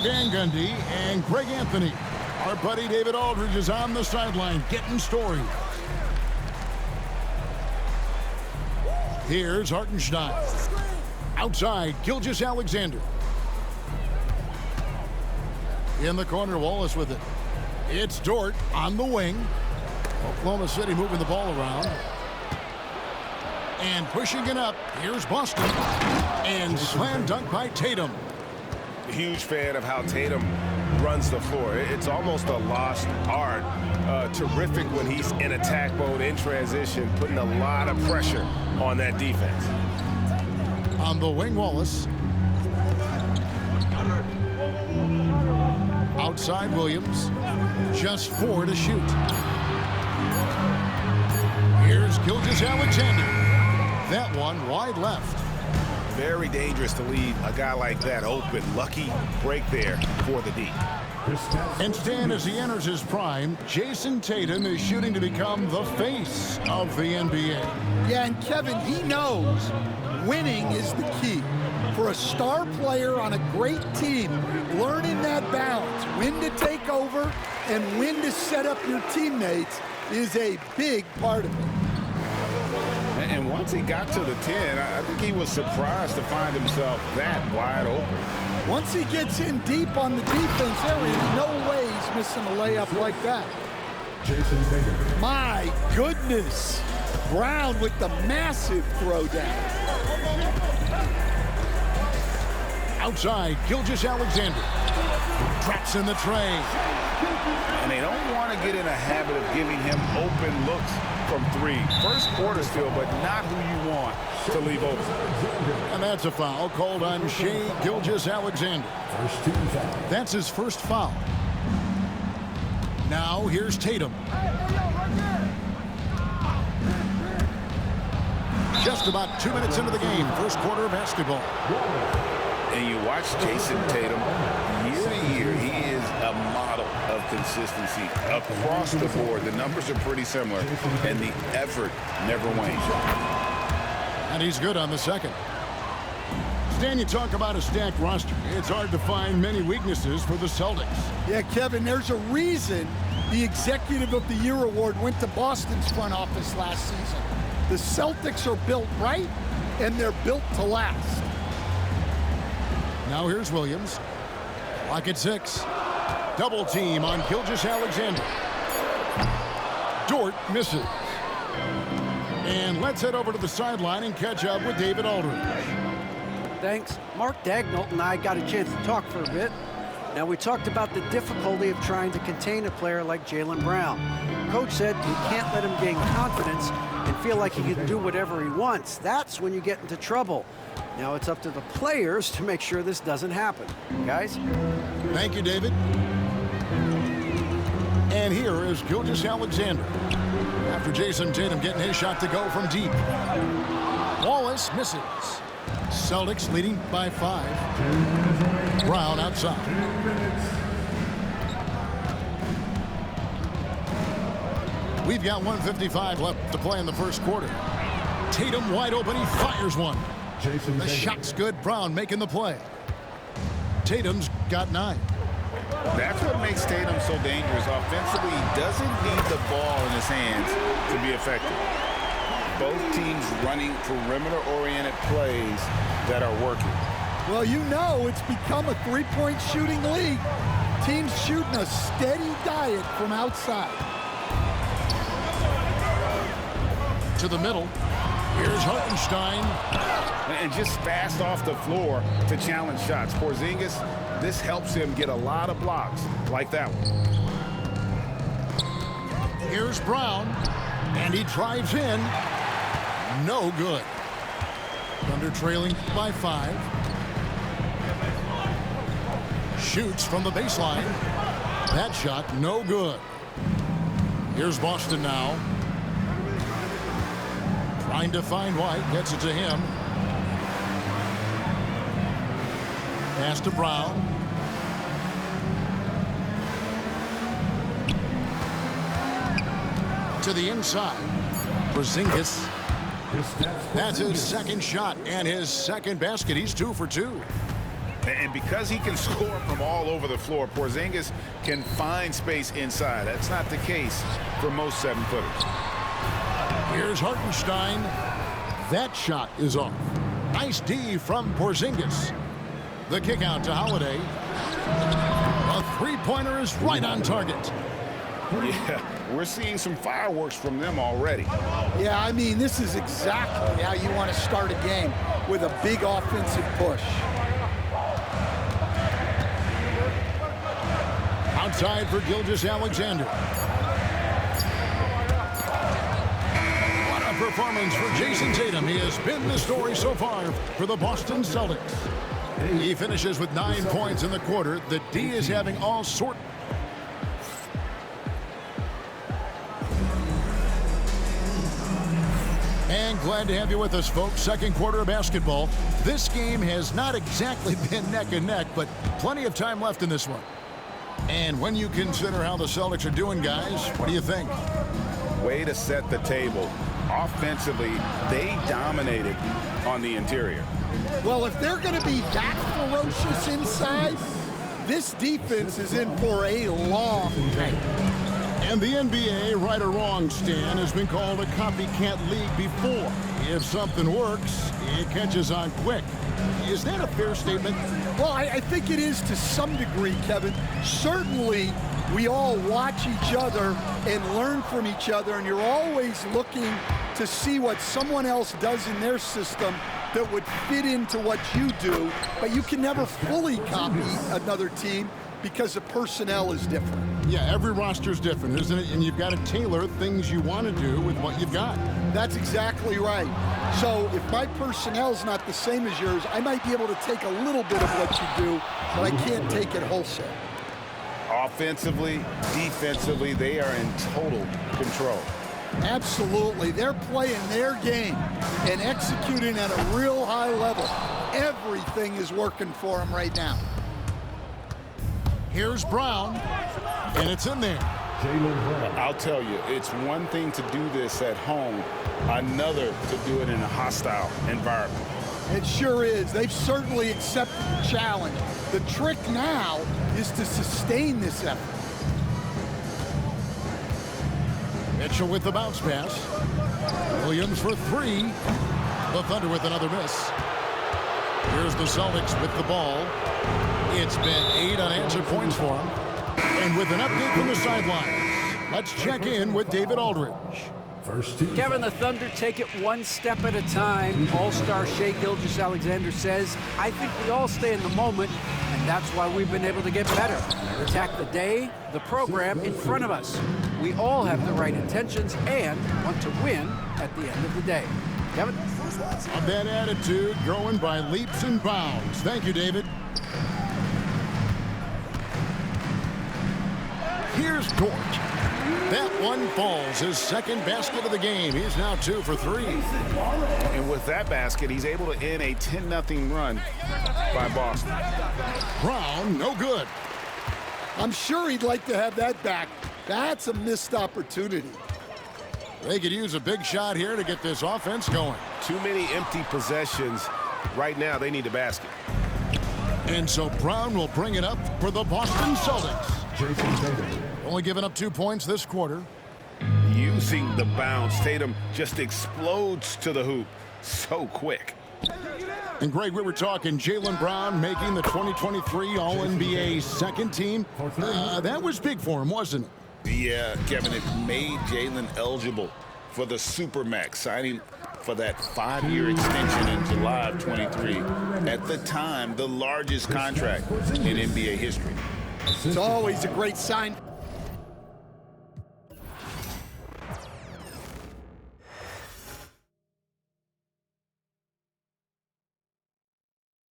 Van Gundy and Greg Anthony. Our buddy David Aldridge is on the sideline getting stories. Here's Hartenstein. Outside, Gilgeous-Alexander. In the corner, Wallace with it. It's Dort on the wing. Oklahoma City moving the ball around. And pushing it up. Here's Boston. And slam dunk by Tatum. Huge fan of how Tatum runs the floor. It's almost a lost art. Terrific when he's in attack mode, in transition, putting a lot of pressure on that defense. On the wing, Wallace. Outside, Williams. Just 4 to shoot. Here's Gilgeous-Alexander. That one wide left. Very dangerous to leave a guy like that open. Lucky break there for the D. Instead, as he enters his prime, Jason Tatum is shooting to become the face of the NBA. Yeah, and Kevin, he knows winning is the key. For a star player on a great team, learning that balance, when to take over and when to set up your teammates, is a big part of it. And once he got to the 10, I think he was surprised to find himself that wide open. Once he gets in deep on the defense area, no way he's missing a layup like that. Jason Tatum. My goodness. Brown with the massive throwdown. Outside, Gilgeous-Alexander. Traps in the tray. And they don't want to get in a habit of giving him open looks from 3. First quarter still, but not who you want to leave open. And that's a foul called on Shai Gilgeous-Alexander. That's his first foul. Now here's Tatum. Just about 2 minutes into the game, first quarter of basketball. And you watch Jason Tatum year to year, he is a model of consistency across the board. The numbers are pretty similar, and the effort never wanes. And he's good on the second. Stan, you talk about a stacked roster. It's hard to find many weaknesses for the Celtics. Yeah, Kevin, there's a reason the Executive of the Year award went to Boston's front office last season. The Celtics are built right, and they're built to last. Now here's Williams. Clock at 6. Double team on Gilgeous-Alexander. Dort misses. And let's head over to the sideline and catch up with David Aldridge. Thanks. Mark Daigneault and I got a chance to talk for a bit. Now, we talked about the difficulty of trying to contain a player like Jaylen Brown. Coach said you can't let him gain confidence and feel like he can do whatever he wants. That's when you get into trouble. Now it's up to the players to make sure this doesn't happen. Guys? Thank you, David. And here is Gilgeous-Alexander. After Jason Tatum getting his shot to go from deep. Wallace misses. Celtics leading by 5. Brown outside. We've got 1:55 left to play in the first quarter. Tatum wide open. He fires one. The shot's good. Brown making the play. Tatum's got 9. That's what makes Tatum so dangerous. Offensively, he doesn't need the ball in his hands to be effective. Both teams running perimeter-oriented plays that are working. Well, you know it's become a three-point shooting league. Teams shooting a steady diet from outside. To the middle. Here's Hartenstein. And just fast off the floor to challenge shots. Porzingis, this helps him get a lot of blocks like that one. Here's Brown. And he drives in. No good. Thunder trailing by 5. Shoots from the baseline. That shot, no good. Here's Boston now. Trying to find White. Gets it to him. Pass to Brown. To the inside. Porzingis. That's his second shot and his second basket. He's 2 for 2. And because he can score from all over the floor, Porzingis can find space inside. That's not the case for most 7-footers. Here's Hartenstein. That shot is off. Nice D from Porzingis. The kick out to Holiday. A three-pointer is right on target. Yeah, we're seeing some fireworks from them already. Yeah, I mean, this is exactly how you want to start a game, with a big offensive push. Outside for Gilgeous-Alexander. What a performance for Jason Tatum. He has been the story so far for the Boston Celtics. He finishes with 9 points in the quarter. The D is having all sorts. And glad to have you with us, folks. Second quarter of basketball. This game has not exactly been neck and neck, but plenty of time left in this one. And when you consider how the Celtics are doing, guys, what do you think? Way to set the table. Offensively, they dominated on the interior. Well, if they're going to be that ferocious inside, this defense is in for a long night. And the NBA, right or wrong, Stan, has been called a copycat league before. If something works, it catches on quick. Is that a fair statement? Well, I think it is to some degree, Kevin. Certainly, we all watch each other and learn from each other, and you're always looking to see what someone else does in their system that would fit into what you do, but you can never fully copy another team because the personnel is different. Yeah, every roster is different, isn't it? And you've got to tailor things you want to do with what you've got. That's exactly right. So if my personnel's not the same as yours, I might be able to take a little bit of what you do, but I can't take it wholesale. Offensively, defensively, they are in total control. Absolutely. They're playing their game and executing at a real high level. Everything is working for them right now. Here's Brown, and it's in there. I'll tell you, it's one thing to do this at home, another to do it in a hostile environment. It sure is. They've certainly accepted the challenge. The trick now is to sustain this effort. Mitchell with the bounce pass. Williams for three. The Thunder with another miss. Here's the Celtics with the ball. It's been 8 unanswered points for him. And with an update from the sidelines, let's check in with David Aldridge. Kevin, the Thunder take it one step at a time. All-star Shai Gilgeous-Alexander says, I think we all stay in the moment, and that's why we've been able to get better. Attack the day, the program in front of us. We all have the right intentions and want to win at the end of the day. Kevin? On that attitude, growing by leaps and bounds. Thank you, David. Here's Dort. That one falls, his second basket of the game. He's now 2 for 3. And with that basket, he's able to end a 10-0 run by Boston. Brown, no good. I'm sure he'd like to have that back. That's a missed opportunity. They could use a big shot here to get this offense going. Too many empty possessions. Right now, they need a basket. And so Brown will bring it up for the Boston Celtics. Only giving up 2 points this quarter. Using the bounce, Tatum just explodes to the hoop so quick. And Greg, we were talking Jaylen Brown making the 2023 All-NBA second team. That was big for him, wasn't it? Yeah, Kevin, it made Jaylen eligible for the Supermax, signing for that 5-year extension in July of 23. At the time, the largest contract in NBA history. It's always a great sign.